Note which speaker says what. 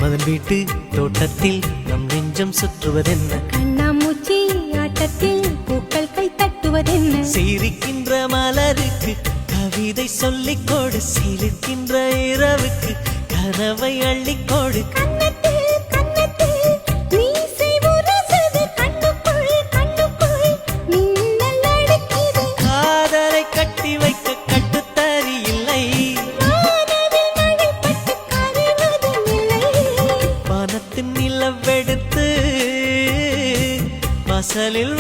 Speaker 1: மன்மதன் வீட்டு தோட்டத்தில் நம் நெஞ்சம் சுற்றுவதென்ன?
Speaker 2: கண்ணாமூச்சி ஆட்டத்தில் பூக்கள் கை தட்டுவதென்ன?
Speaker 1: சிரிக்கின்ற மலருக்கு கவிதை சொல்லிக்கோடு, சிரிக்கின்ற இரவுக்கு கனவை அள்ளிக்கோடு. காதலை கட்டி வைக்க கட்டுத்தறி இல்லை, வானத்தின் நிலவெடுத்து வாசலில்